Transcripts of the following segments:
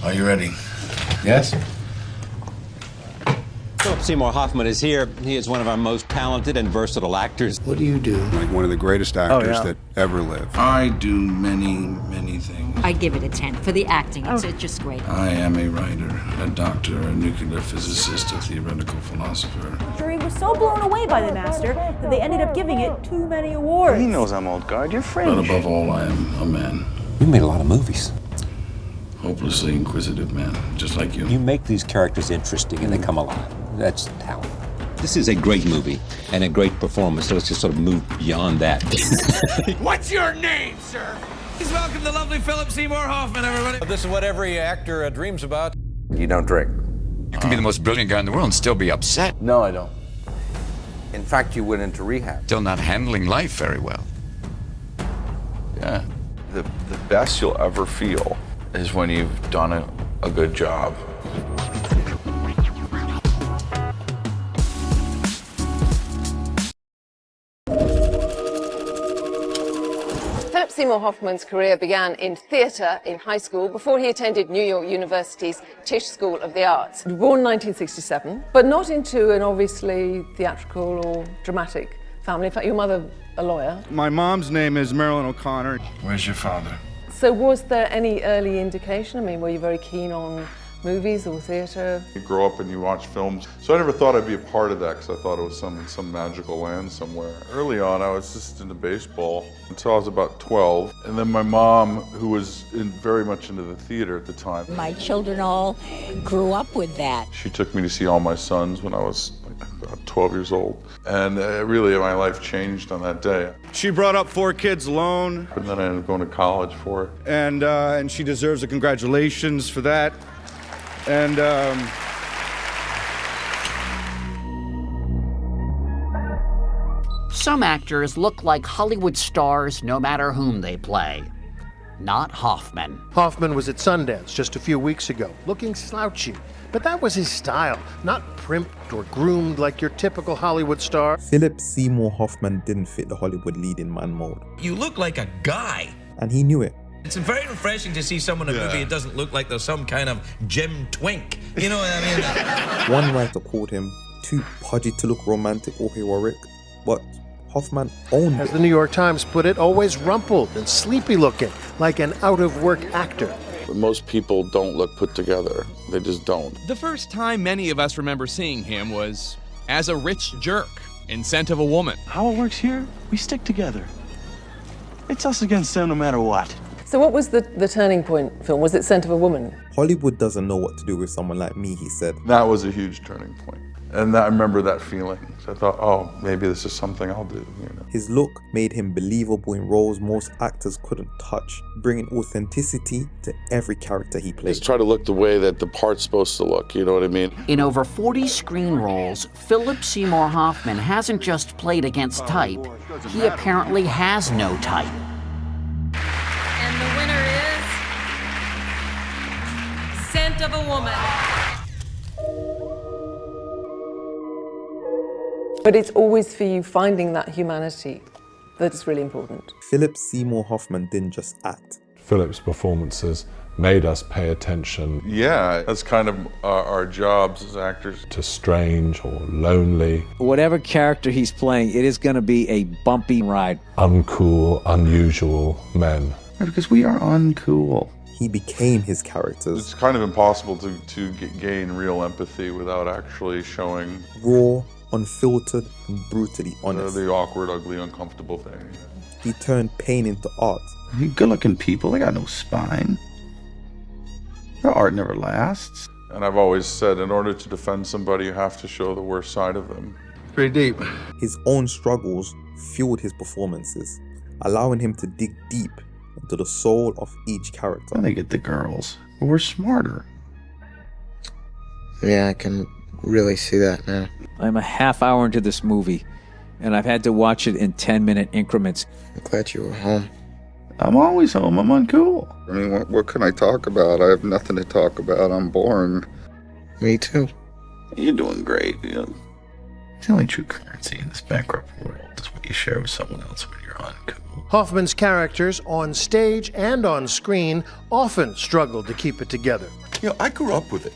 Are you ready? Yes? Philip Seymour Hoffman is here. He is one of our most talented and versatile actors. What do you do? Like one of the greatest actors that ever lived. I do many things. I give it a 10 for the acting. It's just great. I am a writer, a doctor, a nuclear physicist, a theoretical philosopher. The jury was so blown away by the master that they ended up giving it too many awards. He knows I'm old guard. You're French. But above all, I am a man. You made a lot of movies. Hopelessly inquisitive man, just like you. You make these characters interesting and they come alive. That's talent. This is a great movie and a great performance, so let's just sort of move beyond that. What's your name, sir? Please welcome the lovely Philip Seymour Hoffman, everybody. This is what every actor dreams about. You don't drink. You can be the most brilliant guy in the world and still be upset. No, I don't. In fact, you went into rehab. Still not handling life very well. Yeah. The best you'll ever feel is when you've done a good job. Philip Seymour Hoffman's career began in theatre in high school before he attended New York University's Tisch School of the Arts. Born 1967, but not into an obviously theatrical or dramatic family. In fact, your mother, a lawyer. My mom's name is Marilyn O'Connor. Where's your father? So was there any early indication? I mean, were you very keen on movies or theatre? You grow up and you watch films. So I never thought I'd be a part of that because I thought it was some magical land somewhere. Early on, I was just into baseball until I was about 12. And then my mom, who was very much into the theater at the time. My children all grew up with that. She took me to see All My Sons when I was about 12 years old. And really, my life changed on that day. She brought up 4 kids alone. And then I ended up going to college for it. And she deserves a congratulations for that. And some actors look like Hollywood stars no matter whom they play. Not Hoffman. Hoffman was at Sundance just a few weeks ago, looking slouchy. But that was his style, not primped or groomed like your typical Hollywood star. Philip Seymour Hoffman didn't fit the Hollywood leading man mold. You look like a guy. And he knew it. It's very refreshing to see someone in a movie that doesn't look like there's some kind of gym twink. You know what I mean? One writer called him too pudgy to look romantic or heroic, but Hoffman owned it. As the New York Times put it, always rumpled and sleepy looking, like an out-of-work actor. Most people don't look put together. They just don't. The first time many of us remember seeing him was as a rich jerk in Scent of a Woman. How it works here, we stick together. It's us against them no matter what. So what was the turning point film? Was it Scent of a Woman? Hollywood doesn't know what to do with someone like me, he said. That was a huge turning point. And I remember that feeling. So I thought, oh, maybe this is something I'll do. You know? His look made him believable in roles most actors couldn't touch, bringing authenticity to every character he played. Just try to look the way that the part's supposed to look, you know what I mean? In over 40 screen roles, Philip Seymour Hoffman hasn't just played against type, he apparently has no type. And the winner is Scent of a Woman. But it's always for you finding that humanity that's really important. Philip Seymour Hoffman didn't just act. Philip's performances made us pay attention. Yeah, that's kind of our jobs as actors. To strange or lonely. Whatever character he's playing, it is going to be a bumpy ride. Uncool, unusual men. Because we are uncool. He became his characters. It's kind of impossible to gain real empathy without actually showing raw, unfiltered, and brutally honest. The awkward, ugly, uncomfortable thing. He turned pain into art. Good-looking people, they got no spine. Their art never lasts. And I've always said, in order to defend somebody, you have to show the worst side of them. pretty deep. His own struggles fueled his performances, allowing him to dig deep into the soul of each character. Well, they get the girls, but we're smarter. Yeah, I can really see that now. I'm a half hour into this movie, and I've had to watch it in 10-minute increments. I'm glad you were home. I'm always home. I'm uncool. I mean, what can I talk about? I have nothing to talk about. I'm boring. Me too. You're doing great. You know, the only true currency in this bankrupt world is what you share with someone else when you're uncool. Hoffman's characters, on stage and on screen, often struggled to keep it together. You know, I grew up with it.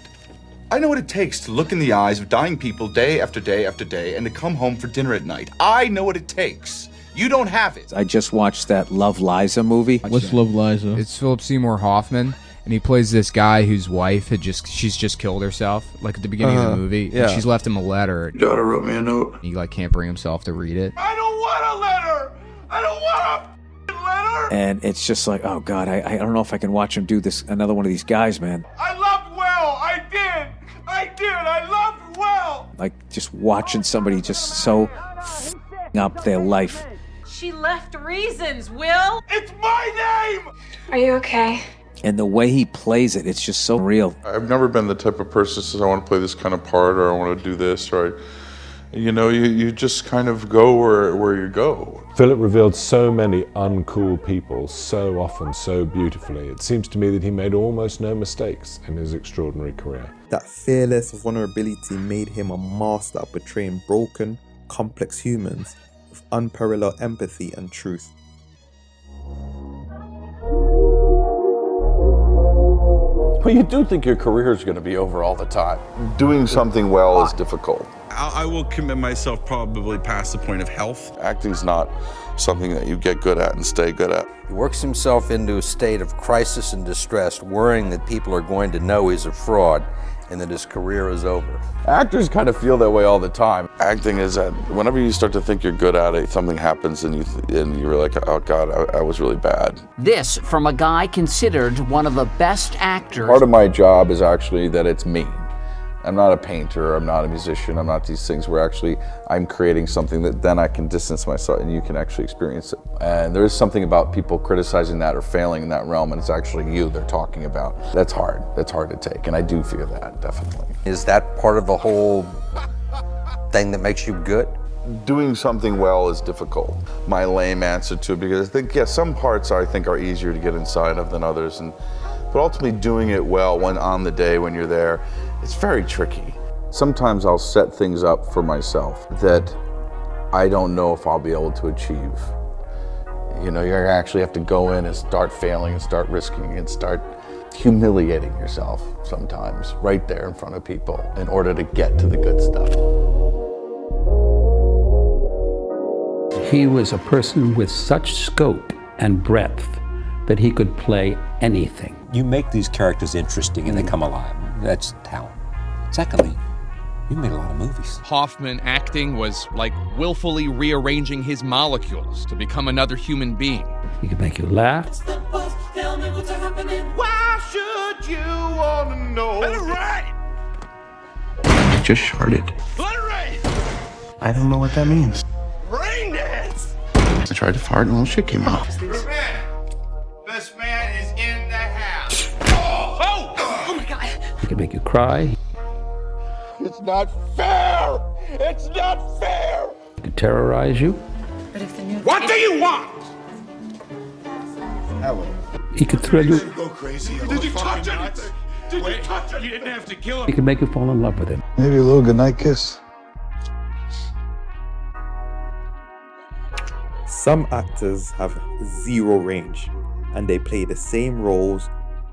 I know what it takes to look in the eyes of dying people day after day after day and to come home for dinner at night. I know what it takes. You don't have it. I just watched that Love Liza movie. What's Love Liza? It's Philip Seymour Hoffman, and he plays this guy whose wife she's just killed herself, like at the beginning of the movie. Yeah. And she's left him a letter. Your daughter wrote me a note. He like can't bring himself to read it. I don't want a letter! I don't want a letter! And it's just like, oh God, I don't know if I can watch him do this, another one of these guys, man. I loved Will! I did! I loved Will! Like just watching somebody just so up their life. She left reasons, Will! It's my name! Are you okay? And the way he plays it, it's just so real. I've never been the type of person that says, I want to play this kind of part, or I want to do this, or you just kind of go where you go. Philip revealed so many uncool people so often, so beautifully. It seems to me that he made almost no mistakes in his extraordinary career. That fearless vulnerability made him a master at portraying broken, complex humans with unparalleled empathy and truth. Well, you do think your career is going to be over all the time. Doing something well is difficult. I will commit myself probably past the point of health. Acting's not something that you get good at and stay good at. He works himself into a state of crisis and distress, worrying that people are going to know he's a fraud and that his career is over. Actors kind of feel that way all the time. Acting is that whenever you start to think you're good at it, something happens and you're like, oh God, I was really bad. This from a guy considered one of the best actors. Part of my job is actually that it's me. I'm not a painter, I'm not a musician, I'm not these things where I'm creating something that then I can distance myself and you can actually experience it. And there is something about people criticizing that or failing in that realm, and it's actually you they're talking about. That's hard to take, and I do fear that, definitely. Is that part of the whole thing that makes you good? Doing something well is difficult. My lame answer to it, because I think, some parts I think are easier to get inside of than others, but ultimately doing it well when on the day when you're there, it's very tricky. Sometimes I'll set things up for myself that I don't know if I'll be able to achieve. You know, you actually have to go in and start failing and start risking and start humiliating yourself sometimes right there in front of people in order to get to the good stuff. He was a person with such scope and breadth that he could play anything. You make these characters interesting and they come alive. That's talent. Secondly, you made a lot of movies. Hoffman acting was like willfully rearranging his molecules to become another human being. He could make you laugh. Why should you want to know? Let it rain! I just sharted. Let it rain! I don't know what that means. Rain dance! I tried to fart and a little shit came out. This man is in the house. Oh my God! He could make you cry. It's not fair! It's not fair! He could terrorize you. What do you want? He could thrill you. Go crazy. Did you touch anything? Did you touch him? You didn't have to kill him. He could make you fall in love with him. Maybe a little goodnight kiss. Some actors have zero range, and they play the same roles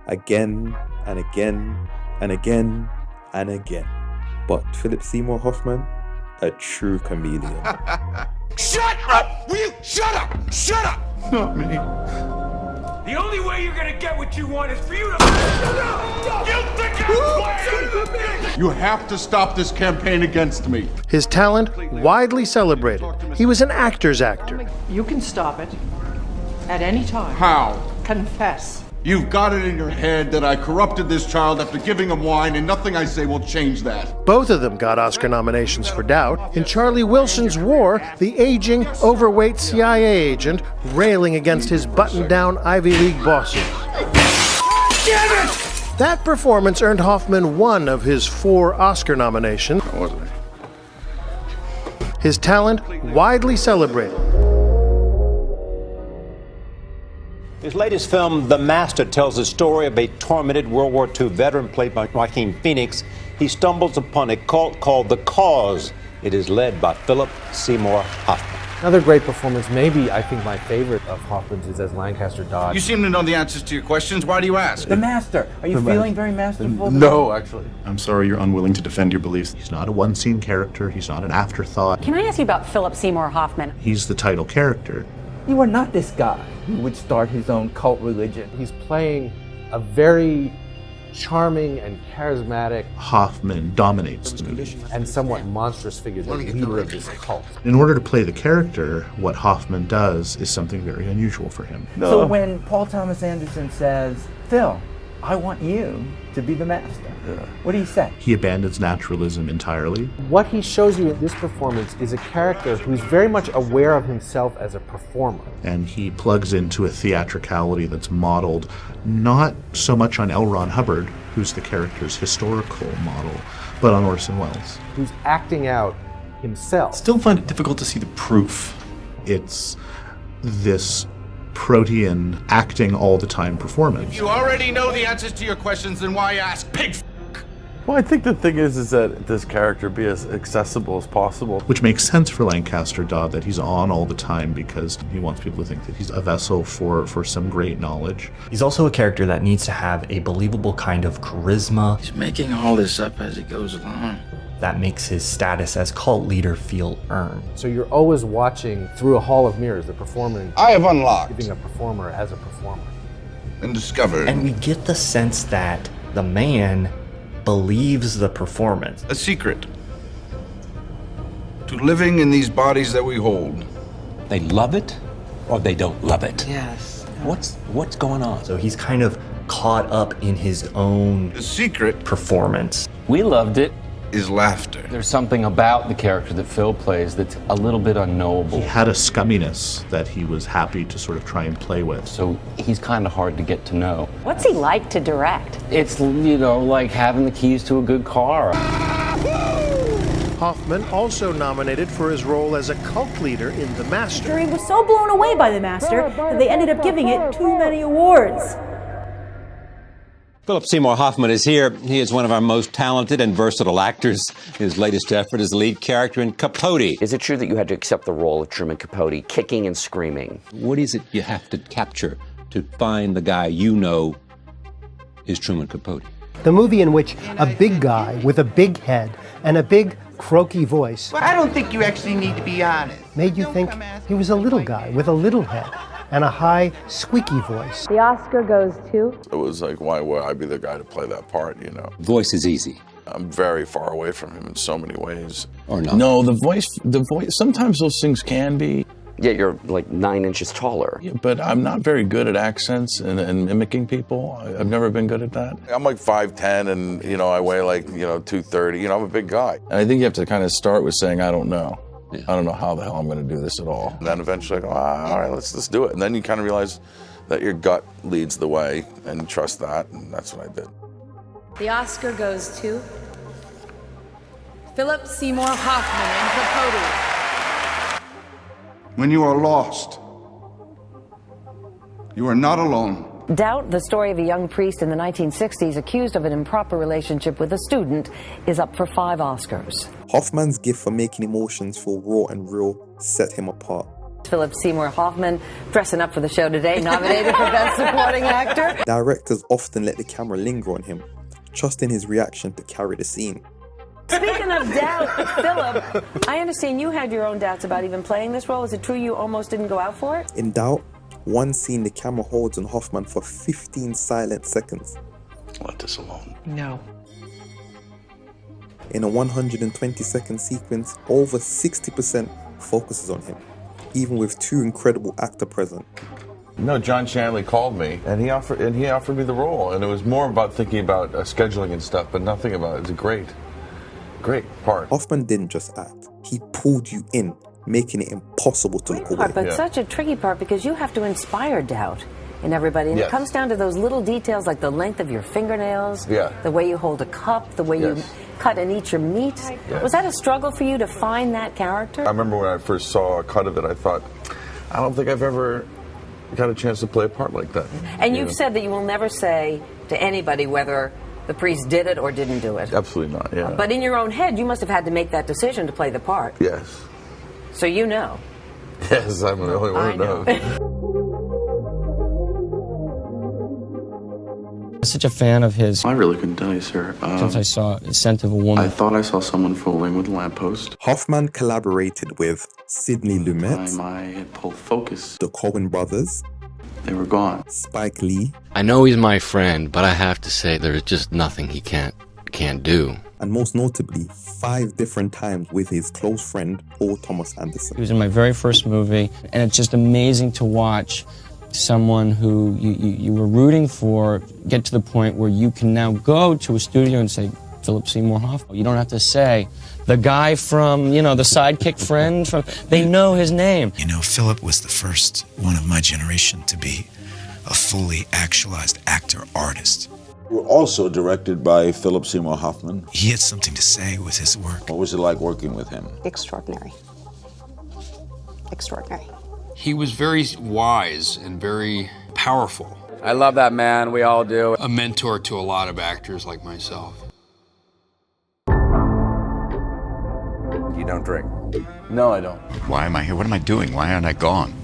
again and again and again and again. But Philip Seymour Hoffman, a true chameleon. Shut up! Will you shut up? Shut up! Not me. The only way you're gonna get what you want is for you to shut up! You think I'm playing? You have to stop this campaign against me. His talent, widely celebrated. He was an actor's actor. You can stop it at any time. How? Confess. You've got it in your head that I corrupted this child after giving him wine, and nothing I say will change that. Both of them got Oscar nominations for Doubt. In Charlie Wilson's War, the aging, overweight CIA agent railing against his button-down Ivy League bosses. Damn it! That performance earned Hoffman one of his 4 Oscar nominations. His talent, widely celebrated. His latest film, The Master, tells the story of a tormented World War II veteran played by Joaquin Phoenix. He stumbles upon a cult called The Cause. It is led by Philip Seymour Hoffman. Another great performance, maybe I think my favorite of Hoffman's, is as Lancaster Dodd. You seem to know the answers to your questions. Why do you ask? The master. Are you feeling very masterful? No, actually. I'm sorry you're unwilling to defend your beliefs. He's not a one-scene character. He's not an afterthought. Can I ask you about Philip Seymour Hoffman? He's the title character. You are not this guy who would start his own cult religion. He's playing a very charming and charismatic Hoffman dominates the movie. and somewhat monstrous figure, the leader of this cult. In order to play the character, what Hoffman does is something very unusual for him. So when Paul Thomas Anderson says, Phil, I want you to be the master, what do you say? He abandons naturalism entirely. What he shows you in this performance is a character who's very much aware of himself as a performer. And he plugs into a theatricality that's modeled not so much on L. Ron Hubbard, who's the character's historical model, but on Orson Welles. Who's acting out himself. Still find it difficult to see the proof. It's this protean acting all the time performance. You already know the answers to your questions, then why ask? Pig f***. Well, I think the thing is that this character be as accessible as possible. Which makes sense for Lancaster Dodd, that he's on all the time because he wants people to think that he's a vessel for some great knowledge. He's also a character that needs to have a believable kind of charisma. He's making all this up as he goes along. That makes his status as cult leader feel earned. So you're always watching through a hall of mirrors, the performer. I have unlocked. Giving a performer as a performer. And discovered. And we get the sense that the man believes the performance. A secret to living in these bodies that we hold. They love it or they don't love it. Yes. What's going on? So he's kind of caught up in his own The secret performance. We loved it. is laughter. There's something about the character that Phil plays that's a little bit unknowable. He had a scumminess that he was happy to sort of try and play with. So he's kind of hard to get to know. What's he like to direct? It's, like having the keys to a good car. Hoffman also nominated for his role as a cult leader in The Master. The jury was so blown away by The Master that they ended up giving it too many awards. Philip Seymour Hoffman is here. He is one of our most talented and versatile actors. His latest effort is the lead character in Capote. Is it true that you had to accept the role of Truman Capote, kicking and screaming? What is it you have to capture to find the guy you know is Truman Capote? The movie in which a big guy with a big head and a big croaky voice Well, I don't think you actually need to be honest. made you think he was a little guy with a little head and a high, squeaky voice. The Oscar goes to? It was like, why would I be the guy to play that part, Voice is easy. I'm very far away from him in so many ways. Or not. No, the voice, sometimes those things can be. Yeah, you're like 9 inches taller. Yeah, but I'm not very good at accents and mimicking people. I've never been good at that. I'm like 5'10", and, I weigh like, 230. I'm a big guy. And I think you have to kind of start with saying, I don't know. Yeah. I don't know how the hell I'm going to do this at all. And then eventually I go, all right, let's do it. And then you kind of realize that your gut leads the way, and you trust that, and that's what I did. The Oscar goes to Philip Seymour Hoffman in Capote. When you are lost, you are not alone. Doubt, the story of a young priest in the 1960s accused of an improper relationship with a student, is up for 5 Oscars. Hoffman's gift for making emotions feel raw and real set him apart. Philip Seymour Hoffman, dressing up for the show today, nominated for Best Supporting Actor. Directors often let the camera linger on him, trusting his reaction to carry the scene. Speaking of doubt, Philip, I understand you had your own doubts about even playing this role. Is it true you almost didn't go out for it? In doubt, one scene the camera holds on Hoffman for 15 silent seconds. Let this alone. No. In a 120-second sequence, over 60% focuses on him, even with 2 incredible actors present. No, John Shanley called me, and he offered me the role, and it was more about thinking about scheduling and stuff, but nothing about it. It's a great part. Hoffman didn't just act; he pulled you in, making it impossible to look away. But such a tricky part because you have to inspire doubt in everybody. And Yes. It comes down to those little details like the length of your fingernails, the way you hold a cup, the way you cut and eat your meat. Yes. Was that a struggle for you to find that character? I remember when I first saw a cut of it, I thought, I don't think I've ever got a chance to play a part like that. And you've said that you will never say to anybody whether the priest did it or didn't do it. Absolutely not, yeah. But in your own head, you must have had to make that decision to play the part. Yes. So you know. Yes, I'm the only one who knows. I'm such a fan of his. I really couldn't tell you, sir. Since I saw Scent of a Woman. I thought I saw someone fooling with a lamppost. Hoffman collaborated with Sidney Lumet, My pull focus. the Coen brothers, They were gone. Spike Lee, I know he's my friend, but I have to say there's just nothing he can't do. and most notably, 5 different times with his close friend, Paul Thomas Anderson. He was in my very first movie, and it's just amazing to watch someone who you were rooting for get to the point where you can now go to a studio and say, Philip Seymour Hoffman. You don't have to say, the guy from, the sidekick friend, they know his name. Philip was the first one of my generation to be a fully actualized actor-artist. We're also directed by Philip Seymour Hoffman. He had something to say with his work. What was it like working with him? Extraordinary. Extraordinary. He was very wise and very powerful. I love that man, we all do. A mentor to a lot of actors like myself. You don't drink? No, I don't. Why am I here? What am I doing? Why aren't I gone?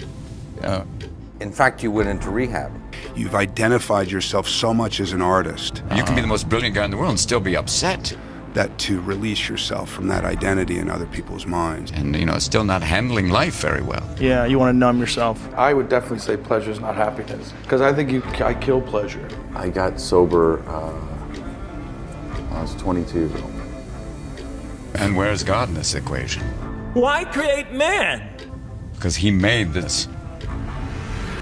In fact, you went into rehab. You've identified yourself so much as an artist. You can be the most brilliant guy in the world and still be upset. That to release yourself from that identity in other people's minds. And, still not handling life very well. Yeah, you want to numb yourself. I would definitely say pleasure is not happiness, because I think I kill pleasure. I got sober I was 22. And where's God in this equation? Why create man? Because he made this.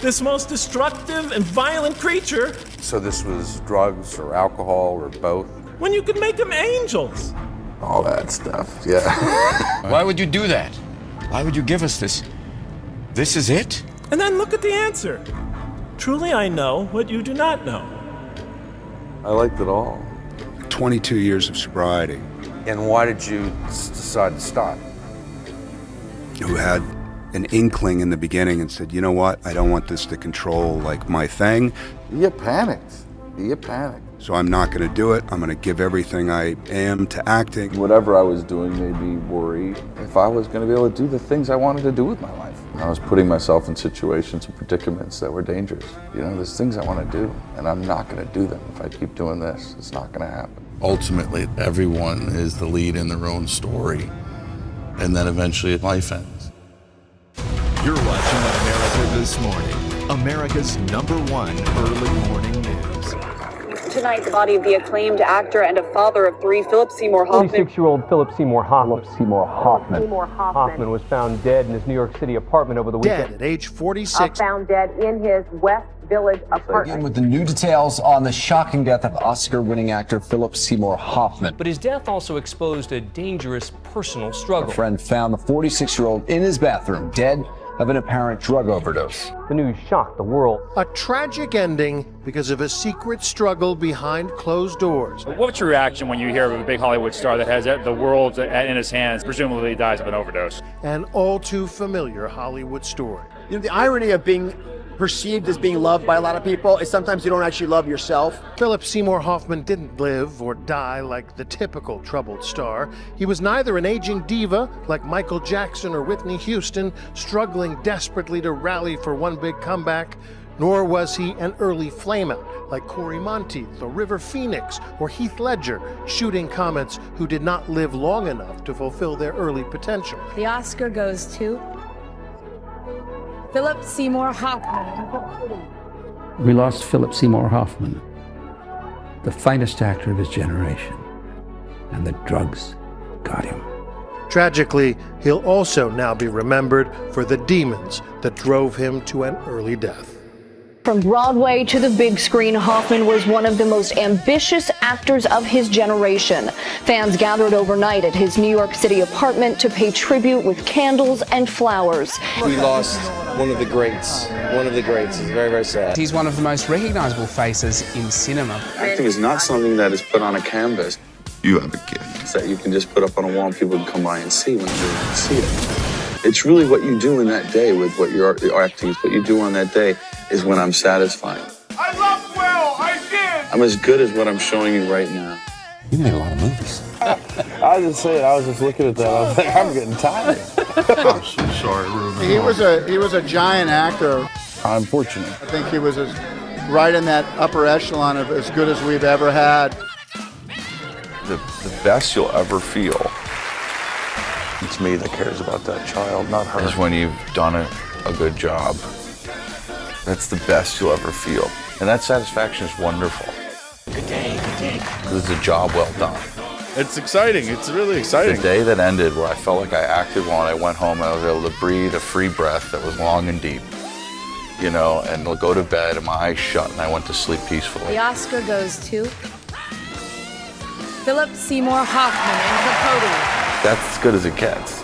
This most destructive and violent creature, So this was drugs or alcohol or both? when you could make them angels. All that stuff, yeah. Why would you do that? Why would you give us this? This is it? And then look at the answer. Truly I know what you do not know. I liked it all. 22 years of sobriety. And why did you decide to stop? Who had an inkling in the beginning and said, you know what, I don't want this to control my thing. You panicked. So I'm not going to do it. I'm going to give everything I am to acting. Whatever I was doing made me worry if I was going to be able to do the things I wanted to do with my life. I was putting myself in situations and predicaments that were dangerous. There's things I want to do, and I'm not going to do them if I keep doing this. It's not going to happen. Ultimately, everyone is the lead in their own story, and then eventually life ends. You're watching America This Morning, America's #1 early morning news. Tonight, the body of the acclaimed actor and a father of 3, Philip Seymour Hoffman. 46-year-old Philip Seymour Hoffman. Hoffman Hoffman was found dead in his New York City apartment over the weekend. Dead at age 46. Found dead in his West Village apartment. With the new details on the shocking death of Oscar-winning actor Philip Seymour Hoffman. But his death also exposed a dangerous personal struggle. A friend found the 46-year-old in his bathroom, dead of an apparent drug overdose. The news shocked the world. A tragic ending because of a secret struggle behind closed doors. What's your reaction when you hear of a big Hollywood star that has the world in his hands, presumably dies of an overdose? An all too familiar Hollywood story. The irony of being perceived as being loved by a lot of people is sometimes you don't actually love yourself. Philip Seymour Hoffman didn't live or die like the typical troubled star. He was neither an aging diva like Michael Jackson or Whitney Houston, struggling desperately to rally for one big comeback, nor was he an early flameout like Corey Monteith or River Phoenix or Heath Ledger, shooting comets who did not live long enough to fulfill their early potential. The Oscar goes to Philip Seymour Hoffman. We lost Philip Seymour Hoffman, the finest actor of his generation, and the drugs got him. Tragically, he'll also now be remembered for the demons that drove him to an early death. From Broadway to the big screen, Hoffman was one of the most ambitious actors of his generation. Fans gathered overnight at his New York City apartment to pay tribute with candles and flowers. We lost one of the greats. It's very, very sad. He's one of the most recognizable faces in cinema. Acting is not something that is put on a canvas. You have a gift that you can just put up on a wall and people can come by and see whenever they want to see it. It's really what you do in that day with what you're acting. What you do on that day is when I'm satisfied. I love Will. I did. I'm as good as what I'm showing you right now. You made a lot of movies. I was just saying, I was just looking at that. I was like, I'm getting tired. I'm so sorry, Ruben. He was a giant actor. I'm fortunate. I think he was right in that upper echelon of as good as we've ever had. The best you'll ever feel, it's me that cares about that child, not her, is when you've done a good job. That's the best you'll ever feel. And that satisfaction is wonderful. Good day, good day. Because it's a job well done. It's exciting. It's really exciting. The day that ended where I felt like I acted well and I went home and I was able to breathe a free breath that was long and deep, you know, and go to bed and my eyes shut and I went to sleep peacefully. The Oscar goes to Philip Seymour Hoffman in Capote. That's as good as it gets.